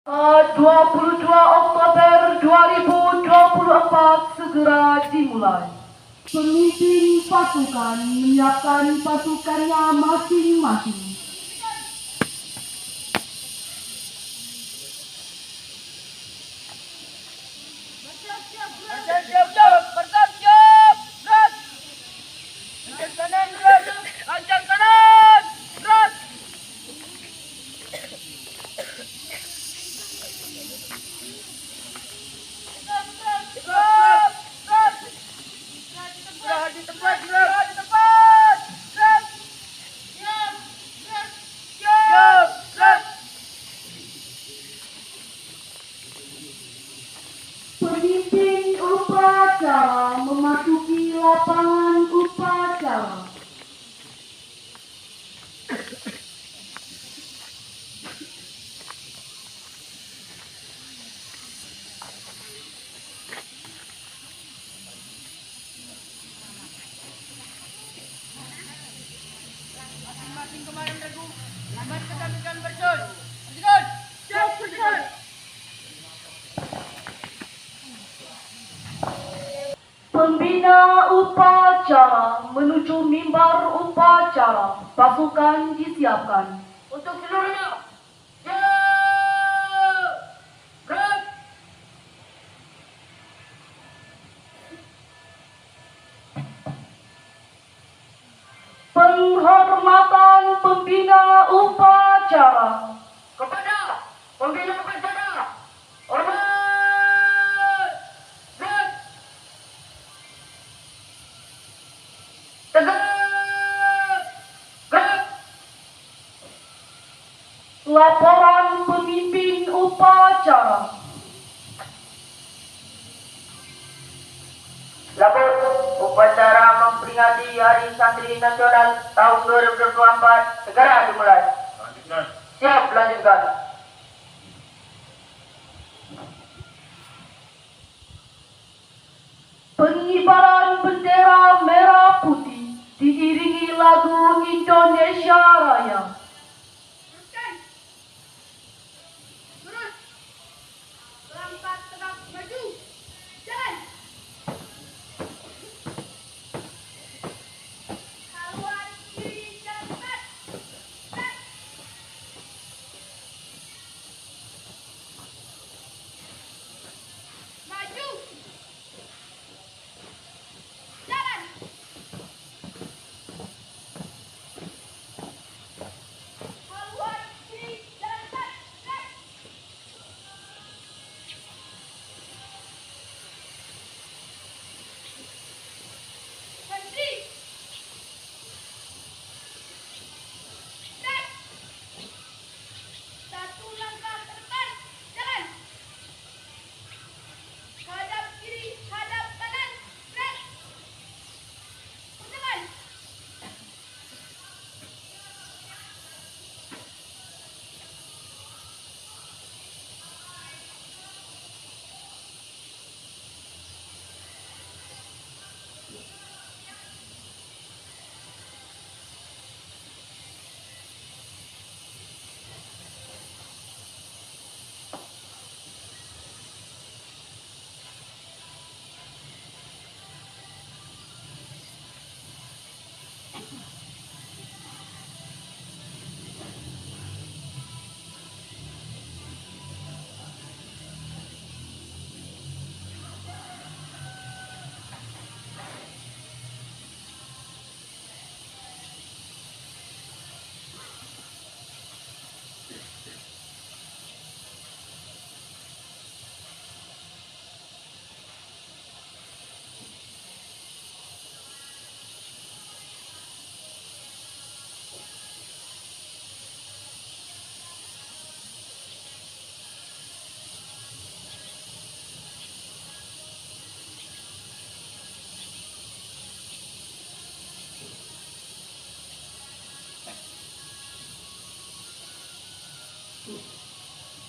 22 Oktober 2024 segera dimulai. Pemimpin pasukan menyiapkan pasukannya masing-masing. Pemimpin upacara memasuki lapangan upacara. Masing-masing komandan regu, lambat ketamkan bersun. Lanjutkan. Siap, bersun. Pembina upacara menuju mimbar upacara. Pasukan disiapkan. Untuk seluruhnya. Siap. Gerak. Penghormatan pembina upacara. Kepada pembina upacara. Hormat. Gerak. Tegak. Gerak. Laporan pemimpin upacara. Lapor upacara memperingati Hari Santri Nasional tahun 2024 segera dimulai. Lanjutkan. Siap, lanjutkan. Pengibaran bendera merah putih diiringi lagu Indonesia Raya. Teruskan. Terus. Melangkah tegak maju. Jalan. Haluan kiri jalan cepat. Cepat. Maju. Jalan. Haluan kiri jalan cepat. Cepat. Berhenti. Cepat. Satu langkah ke depan. Jalan. Hadap kiri, hadap kanan. Cepat. Berjalan.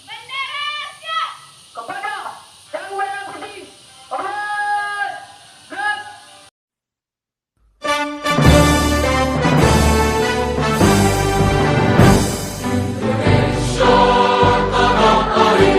Bendera siap. Kepada yang merah putih. Hormat. Gerak. Indonesia tanah air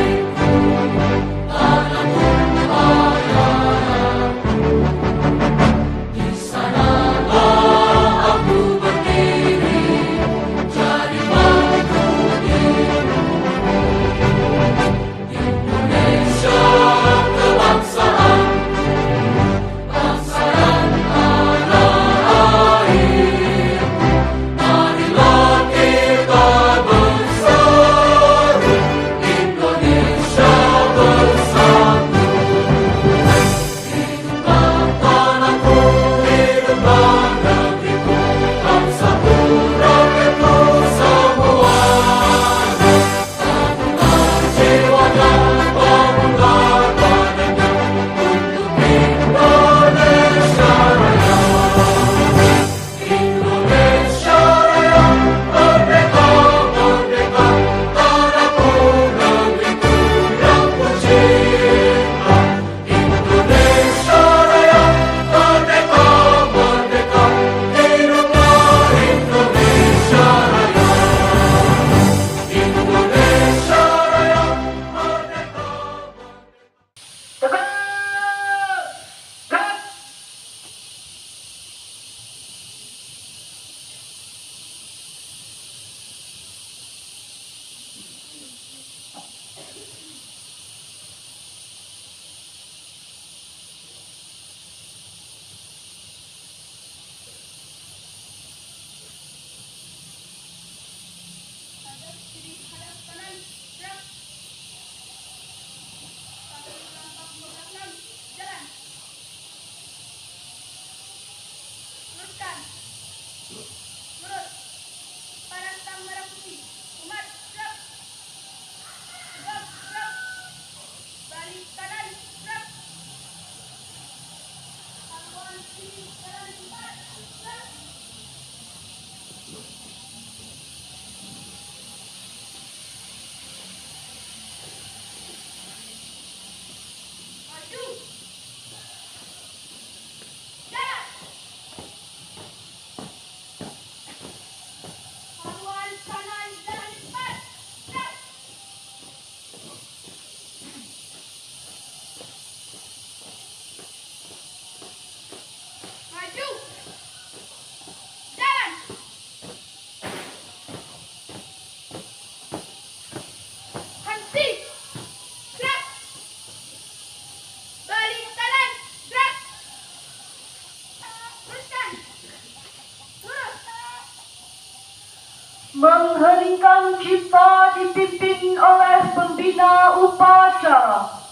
Peningkan cipta dipimpin oleh pembina upacara.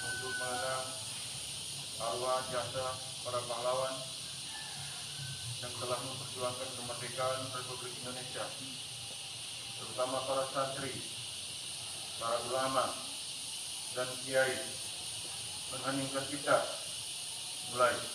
Untuk mengenang arwah jasa para pahlawan yang telah memperjuangkan kemerdekaan Republik Indonesia, terutama para santri, para ulama, dan kiai, mengheningkan kita. Mulai.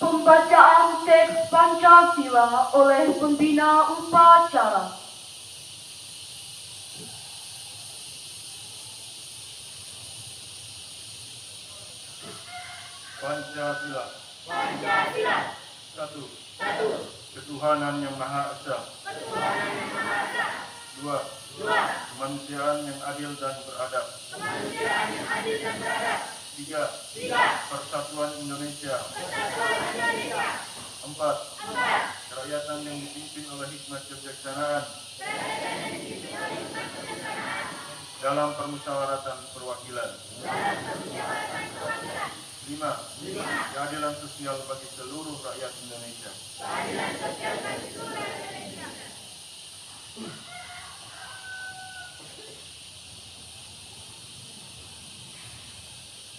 Pembacaan teks Pancasila oleh pembina upacara. Pancasila. Pancasila. Satu. Satu. Ketuhanan yang Maha Esa. Ketuhanan yang Maha Esa. Dua. Dua. Kemanusiaan yang adil dan beradab. Kemanusiaan yang adil dan beradab. Tiga. Tiga. Persatuan Indonesia. Persatuan Indonesia. Empat. Empat. Kerakyatan yang dipimpin oleh hikmat kebijaksanaan dalam permusyawaratan perwakilan. Lima. Keadilan sosial bagi seluruh rakyat Indonesia. Keadilan sosial bagi seluruh rakyat Indonesia.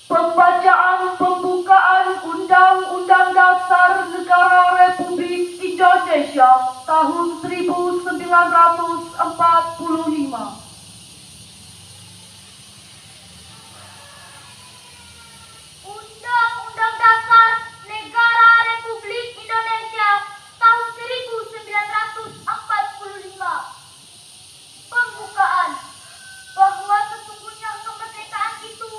Pembacaan pembukaan Undang-Undang Dasar Negara Republik Indonesia tahun 1945. Undang-Undang Dasar Negara Republik Indonesia tahun 1945. Pembukaan bahwa sesungguhnya kemerdekaan itu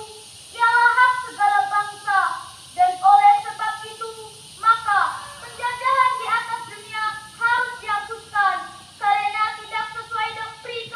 ialah hak segala bangsa, dan oleh sebab itu maka penjajahan di atas dunia harus dihapuskan karena tidak sesuai dengan pri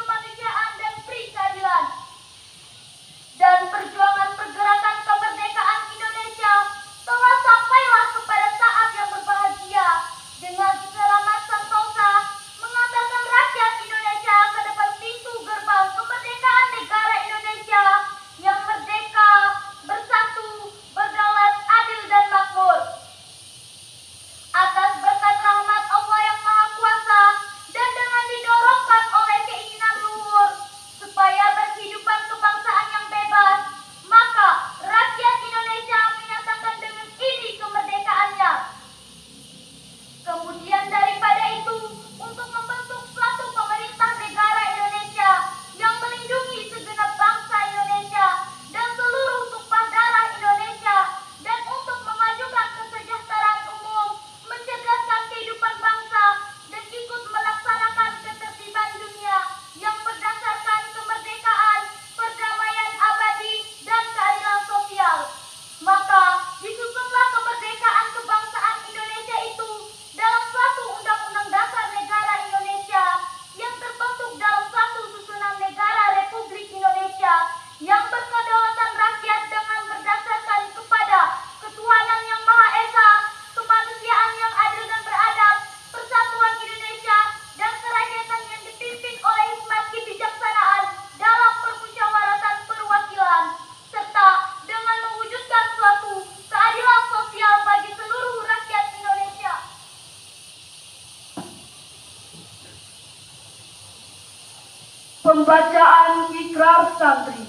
Pembacaan Ikrar Santri.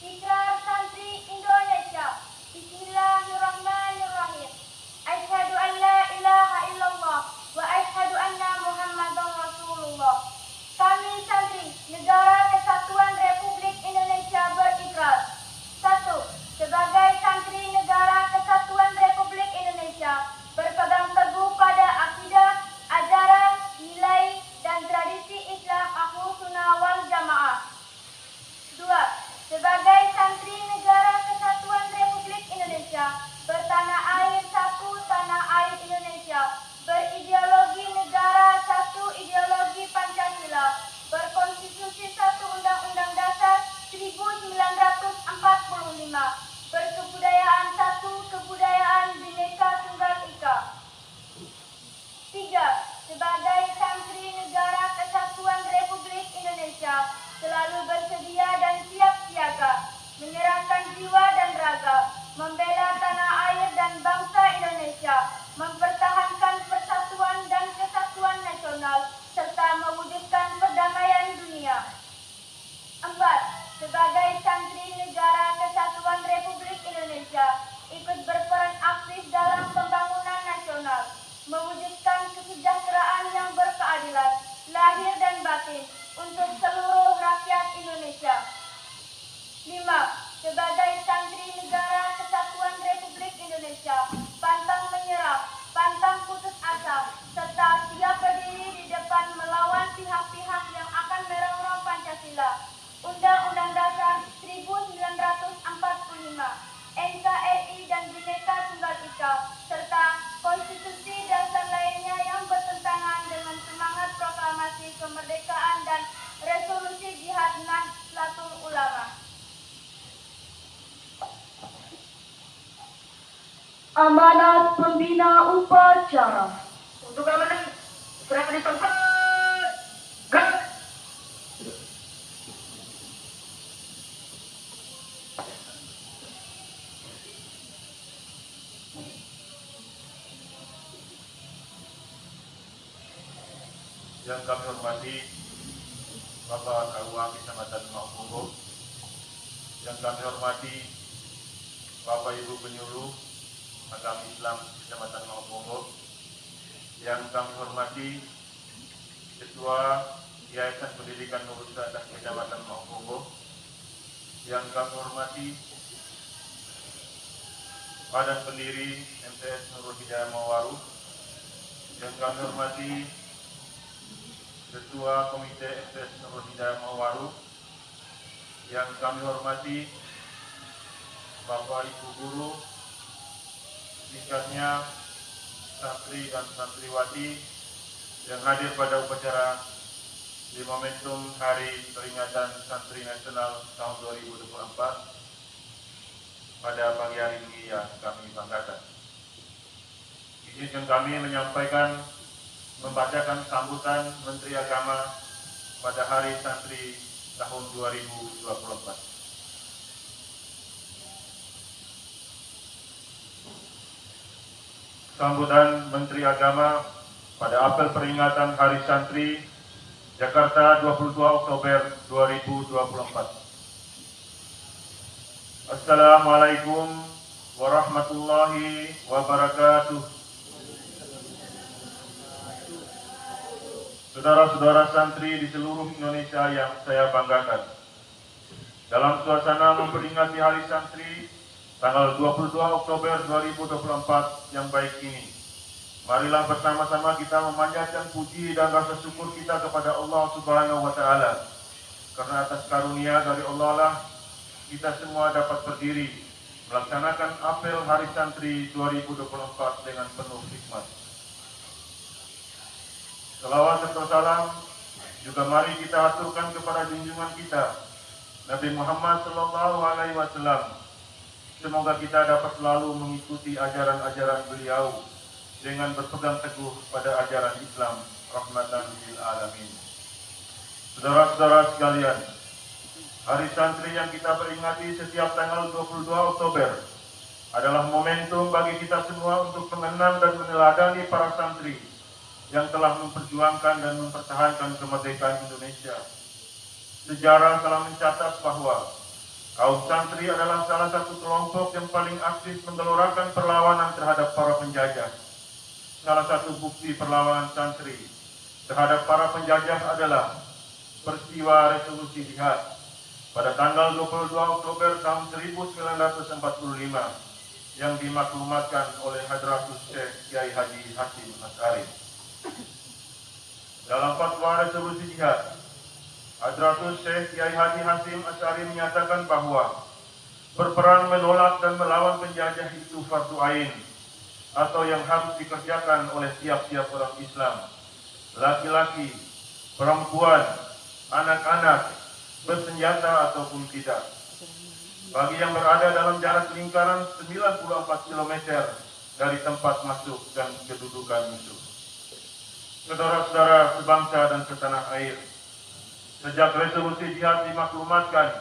Ikrar Santri Indonesia. Bismillahirrahmanirrahim. Asyhadu an la ilaha illallah wa asyhadu anna Muhammadar Rasulullah. Kami santri Negara Kesatuan Republik Indonesia berikrar. 1. Sebagai santri Negara Kesatuan Republik Indonesia, berpegang teguh pada akidah, ajaran, nilai, dan tradisi Islam Ahlus Sunnah wal Jamaah. 2. Sebagai santri Negara Kesatuan Republik Indonesia, bertanah air satu tanah air Indonesia, berideologi negara satu ideologi Pancasila, berkonstitusi satu Undang-Undang Dasar 1945, berkebudayaan satu kebudayaan Bhinneka Tunggal Ika. 3. Sebagai santri Negara Kesatuan Republik Indonesia, selalu bersedia dan siap siaga, menyerahkan jiwa dan raga, membela tanah air dan bangsa Indonesia, mempertahankan persatuan dan kesatuan nasional, serta mewujudkan perdamaian dunia. 4. Sebagai santri Negara Kesatuan Republik Indonesia, ikut berperan aktif dalam pembangunan nasional, mewujudkan kesejahteraan yang berkeadilan, lahir dan batin, untuk seluruh rakyat Indonesia. 5. Sebagai santri Negara Kesatuan Republik Indonesia, pantang menyerah, pantang putus asa, serta siap berdiri di depan melawan pihak-pihak yang akan merongrong Pancasila, Undang-Undang Dasar 1945, NKRI dan Bhinneka Tunggal Ika, serta konstitusi dasar lainnya yang bertentangan dengan semangat proklamasi kemerdekaan dan resolusi Jihad Nahdlatul Ulama. Amanat Pembina Upacara. Untuk amanah serahkan di tempat. Gerak. Yang kami hormati Bapak KUA Kecamatan Maupunggo, yang kami hormati Bapak Ibu Penyuluh Agama Islam Kecamatan Maupunggo, yang kami hormati Ketua Yayasan Pendidikan Nurul Sadah Kecamatan Maupunggo, yang kami hormati Badan Pendiri MTS Nurul Hidayah Mawaru, yang kami hormati Ketua Komite MTS Nurul Hidayah Mawaru, yang kami hormati Bapak Ibu Guru, tingkatnya santri dan santriwati yang hadir pada upacara di momentum Hari Peringatan Santri Nasional tahun 2024 pada pagi hari ini yang kami banggakan. Izinkan kami membacakan sambutan Menteri Agama pada Hari Santri tahun 2024. Sambutan Menteri Agama pada apel peringatan Hari Santri Jakarta 22 Oktober 2024. Assalamualaikum warahmatullahi wabarakatuh. Saudara-saudara santri di seluruh Indonesia yang saya banggakan, dalam suasana memperingati Hari Santri tanggal 22 Oktober 2024 yang baik ini, marilah bersama-sama kita memanjatkan puji dan rasa syukur kita kepada Allah Subhanahu wa Ta'ala, karena atas karunia dari Allah lah kita semua dapat berdiri melaksanakan apel Hari Santri 2024 dengan penuh hikmat. Selawat serta salam juga mari kita aturkan kepada junjungan kita Nabi Muhammad SAW. Semoga kita dapat selalu mengikuti ajaran-ajaran beliau dengan berpegang teguh pada ajaran Islam rahmatan lil alamin. Saudara-saudara sekalian, Hari Santri yang kita peringati setiap tanggal 22 Oktober adalah momentum bagi kita semua untuk mengenang dan meneladani para santri yang telah memperjuangkan dan mempertahankan kemerdekaan Indonesia. Sejarah telah mencatat bahwa kaum santri adalah salah satu kelompok yang paling aktif menggelorakan perlawanan terhadap para penjajah. Salah satu bukti perlawanan santri terhadap para penjajah adalah peristiwa Resolusi Jihad pada tanggal 22 Oktober tahun 1945 yang dimaklumatkan oleh Hadratus Syekh Kiai Haji Hasyim Asy'ari. Dalam fatwa Resolusi Jihad, Hadratus Syekh Kiai Haji Hasyim Asy'ari menyatakan bahwa berperang menolak dan melawan penjajah itu fardu ain atau yang harus dikerjakan oleh tiap-tiap orang Islam, laki-laki, perempuan, anak-anak, bersenjata ataupun tidak. Bagi yang berada dalam jarak lingkaran 94 km dari tempat masuk dan kedudukan musuh. Saudara-saudara sebangsa dan setanah air, sejak Resolusi Jihad dimaklumatkan,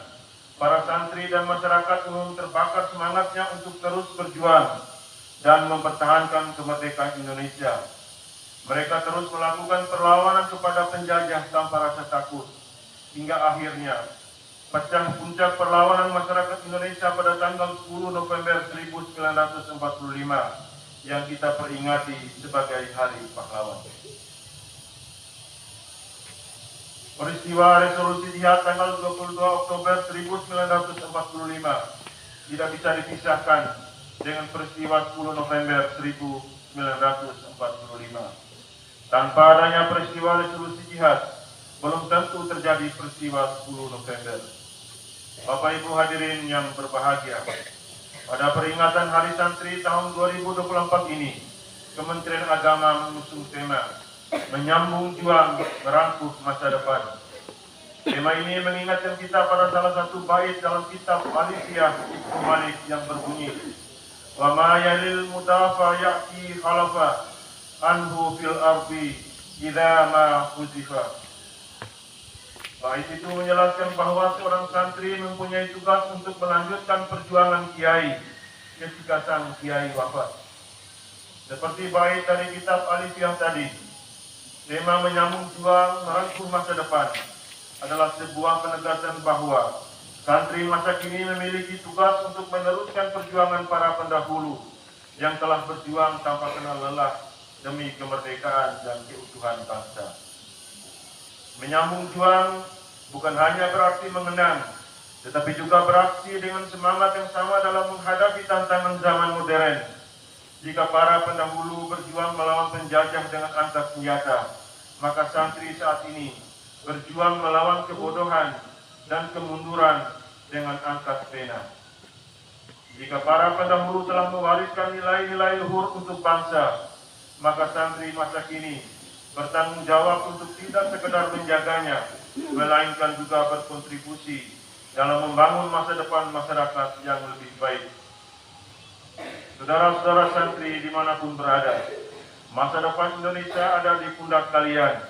para santri dan masyarakat umum terbakar semangatnya untuk terus berjuang dan mempertahankan kemerdekaan Indonesia. Mereka terus melakukan perlawanan kepada penjajah tanpa rasa takut, hingga akhirnya pecah puncak perlawanan masyarakat Indonesia pada tanggal 10 November 1945 yang kita peringati sebagai Hari Pahlawan. Peristiwa Resolusi Jihad tanggal 22 Oktober 1945 tidak bisa dipisahkan dengan peristiwa 10 November 1945. Tanpa adanya peristiwa Resolusi Jihad, belum tentu terjadi peristiwa 10 November. Bapak Ibu hadirin yang berbahagia, pada peringatan Hari Santri tahun 2024 ini, Kementerian Agama mengusung tema Menyambung Juang Merangkuh Masa Depan. Tema ini mengingatkan kita pada salah satu bait dalam kitab Alifiyah Ibnu Malik yang berbunyi, Wa ma yalil mutafa ya'ti khalafa anhu fil ardi idza ma huzifa. Bait itu menjelaskan bahwa seorang santri mempunyai tugas untuk melanjutkan perjuangan kiai ketika sang kiai wafat. Seperti bait dari kitab Alifiyah tadi, tema menyambung juang merangkuh masa depan adalah sebuah penegasan bahwa santri masa kini memiliki tugas untuk meneruskan perjuangan para pendahulu yang telah berjuang tanpa kenal lelah demi kemerdekaan dan keutuhan bangsa. Menyambung juang bukan hanya berarti mengenang, tetapi juga beraksi dengan semangat yang sama dalam menghadapi tantangan zaman modern. Jika para pendahulu berjuang melawan penjajah dengan angkat senjata, maka santri saat ini berjuang melawan kebodohan dan kemunduran dengan angkat pena. Jika para pendahulu telah mewariskan nilai-nilai luhur untuk bangsa, maka santri masa kini bertanggung jawab untuk tidak sekedar menjaganya, melainkan juga berkontribusi dalam membangun masa depan masyarakat yang lebih baik. Saudara-saudara santri dimanapun berada, masa depan Indonesia ada di pundak kalian.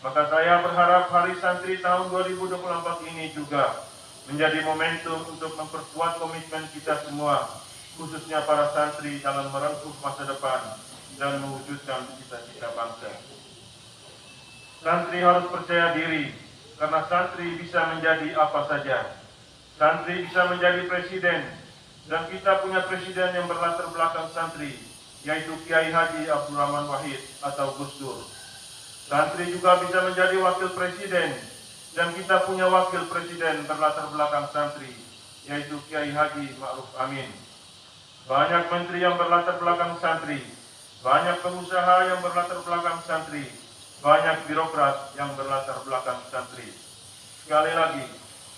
Maka saya berharap Hari Santri tahun 2024 ini juga menjadi momentum untuk memperkuat komitmen kita semua, khususnya para santri dalam merangkuh masa depan dan mewujudkan cita-cita bangsa. Santri harus percaya diri, karena santri bisa menjadi apa saja. Santri bisa menjadi presiden, dan kita punya presiden yang berlatar belakang santri, yaitu Kiai Haji Abdul Rahman Wahid atau Gus Dur. Santri juga bisa menjadi wakil presiden, dan kita punya wakil presiden berlatar belakang santri, yaitu Kiai Haji Ma'ruf Amin. Banyak menteri yang berlatar belakang santri, banyak pengusaha yang berlatar belakang santri, banyak birokrat yang berlatar belakang santri. Sekali lagi,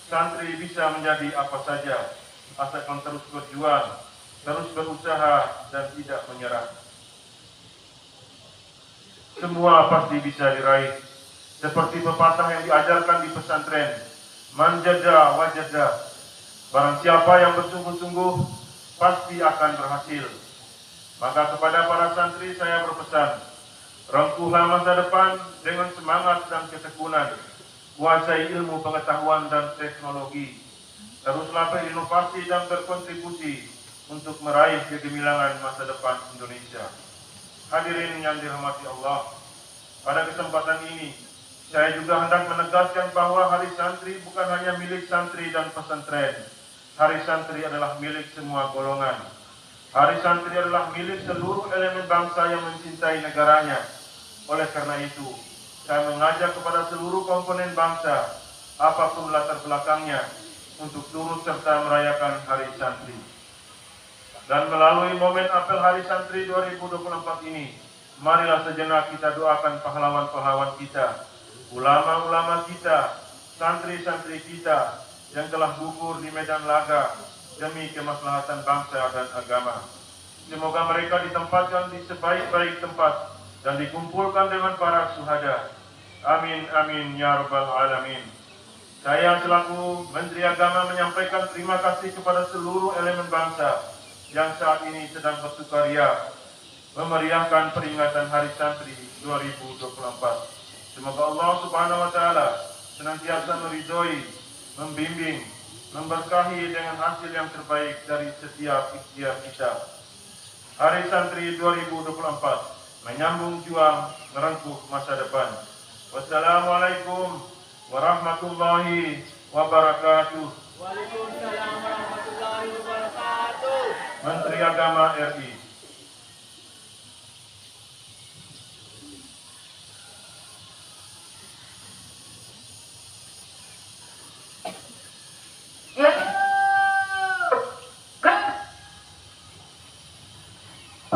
santri bisa menjadi apa saja, asalkan terus berjuang, terus berusaha, dan tidak menyerah. Semua pasti bisa diraih, seperti pepatah yang diajarkan di pesantren, Man jada wajada. Barang siapa yang bersungguh-sungguh, pasti akan berhasil. Maka kepada para santri saya berpesan, rangkuhlah masa depan dengan semangat dan ketekunan. Kuasai ilmu pengetahuan dan teknologi. Teruslah berinovasi dan berkontribusi untuk meraih kegemilangan masa depan Indonesia. Hadirin yang dirahmati Allah, pada kesempatan ini saya juga hendak menegaskan bahwa Hari Santri bukan hanya milik santri dan pesantren. Hari Santri adalah milik semua golongan. Hari Santri adalah milik seluruh elemen bangsa yang mencintai negaranya. Oleh karena itu, saya mengajak kepada seluruh komponen bangsa, apapun latar belakangnya, untuk turut serta merayakan Hari Santri. Dan melalui momen apel Hari Santri 2024 ini, marilah sejenak kita doakan pahlawan-pahlawan kita, ulama-ulama kita, santri-santri kita yang telah gugur di medan laga demi kemaslahatan bangsa dan agama. Semoga mereka ditempatkan di sebaik-baik tempat dan dikumpulkan dengan para syuhada. Amin, amin, ya rabbal alamin. Saya selaku Menteri Agama menyampaikan terima kasih kepada seluruh elemen bangsa yang saat ini sedang bersukaria memeriahkan peringatan Hari Santri 2024. Semoga Allah Subhanahu wa Ta'ala senantiasa meridhoi, membimbing, memberkahi dengan hasil yang terbaik dari setiap ikhtiar kita. Hari Santri 2024 menyambung juang merengkuh masa depan. Wassalamualaikum warahmatullahi wabarakatuh. Waalaikumsalam warahmatullahi wabarakatuh. Menteri Agama RI.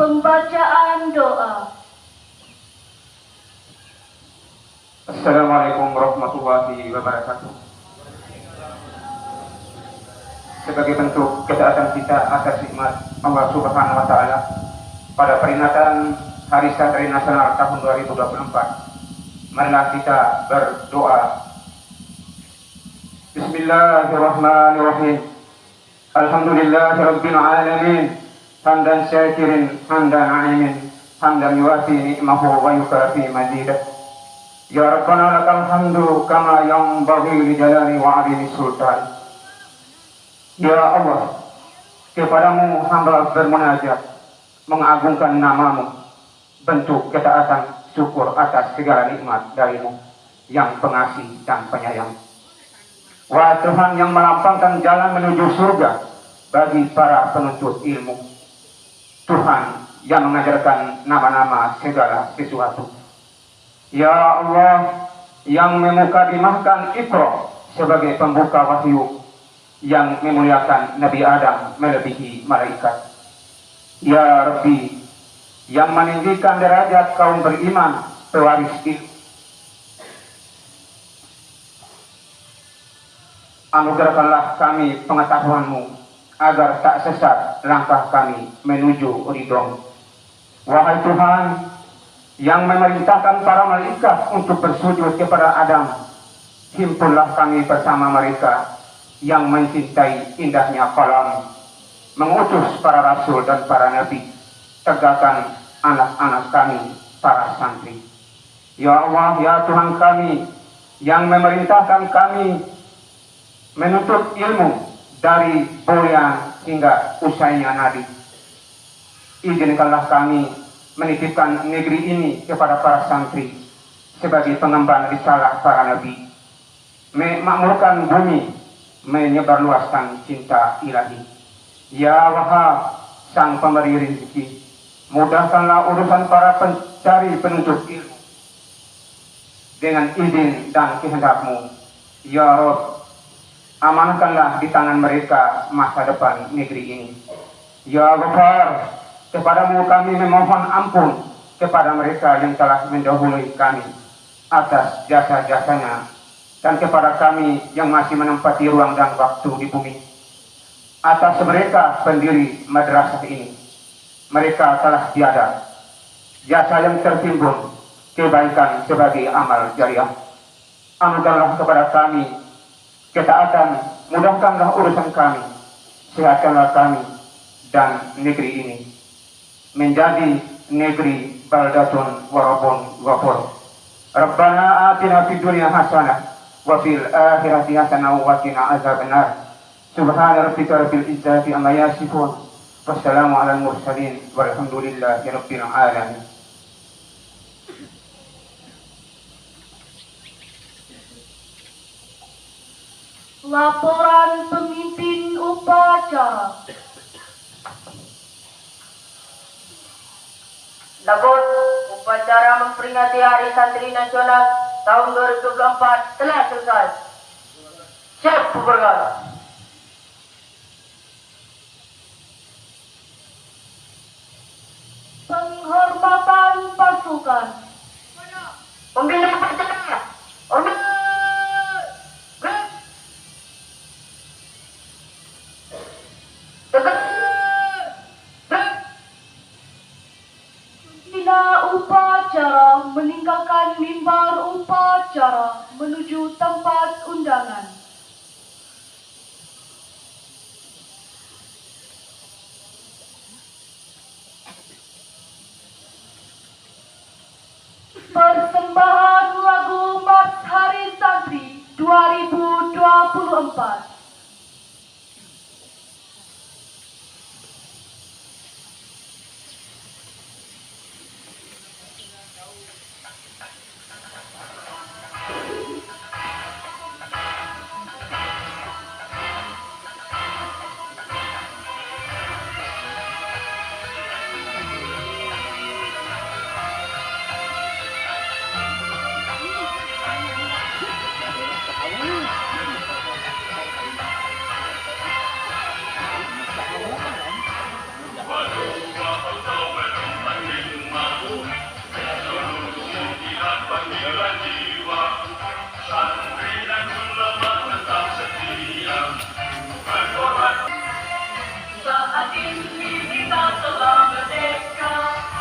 Pembacaan doa. Assalamualaikum warahmatullahi wabarakatuh. Sebagai bentuk ketaatan kita atas nikmat Allah Subhanahu wa Ta'ala pada peringatan Hari Santri Nasional tahun 2024, marilah kita berdoa. Bismillahirrahmanirrahim. Alhamdulillahirabbil alamin. Hamdan syakirin, hamdan na'imin, hamdan yuwafi ni'mahu wa yukafi mazidah. Ya Rabbana lakal hamdu kama yanbaghi li jalali wa 'azimi sultan. Ya Allah, kepadamu hamba bermunajat, mengagungkan namamu, bentuk ketaatan syukur atas segala nikmat darimu yang pengasih dan penyayang. Wahai Tuhan yang melampangkan jalan menuju surga bagi para penuntut ilmu, Tuhan yang mengajarkan nama-nama segala sesuatu. Ya Allah yang memukadimahkan Iqra sebagai pembuka wahyu, yang memuliakan Nabi Adam melebihi malaikat. Ya Rabbi yang meninggikan derajat kaum beriman pewaris ilmu, anugerahkanlah kami pengetahuan-Mu agar tak sesat langkah kami menuju ridho-Mu. Wahai Tuhan yang memerintahkan para malaikat untuk bersujud kepada Adam, himpunlah kami bersama mereka yang mencintai indahnya kalam, mengutus para rasul dan para nabi, tegakkan anak-anak kami para santri. Ya Allah, ya Tuhan kami yang memerintahkan kami menuntut ilmu dari boyan hingga usainya nabi, izinkanlah kami menitipkan negeri ini kepada para santri sebagai pengemban risalah para nabi, memakmurkan bumi, menyebarluaskan cinta ilahi. Ya Wahhab, sang pemberi rezeki, mudahkanlah urusan para pencari penuntut ilmu dengan izin dan kehendak-Mu. Ya Rabb, amankanlah di tangan mereka masa depan negeri ini. Ya Ghaffar, kepadamu kami memohon ampun kepada mereka yang telah mendahului kami atas jasa-jasanya, dan kepada kami yang masih menempati ruang dan waktu di bumi. Atas mereka pendiri madrasah ini, mereka telah tiada jasa yang tertimbun kebaikan sebagai amal jariah. Anugerahlah kepada kami ketaatan, mudahkanlah urusan kami, sehatkanlah kami dan negeri ini menjadi negeri baldatun warabun ghafur. Rabbana atina fid dunya hasanah wa fil akhirati hasanah wa qina azabannar. Subhana rabbika rabbil izzati amma yasifun Wassalamu ala mursalin walhamdulillahi rabbil alamin. Laporan pemimpin upacara. Labor, upacara memperingati Hari Santri Nasional tahun 2024 telah selesai. Siap bergerak. Penghormatan pasukan. Pembina upacara. Hormat. Gerak. Tegak. Gerak. Pembina upacara meninggalkan mimbar upacara menuju tempat undangan. Persembahan lagu Mars Hari Santri 2024.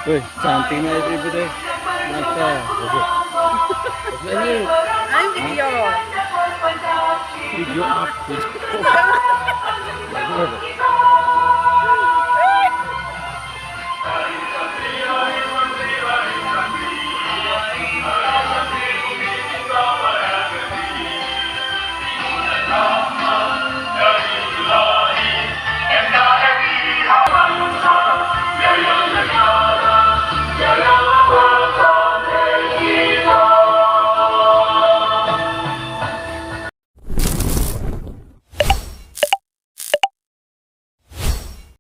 Wih, cantiknya ibu deh. Mantap. Ini video. Video apa?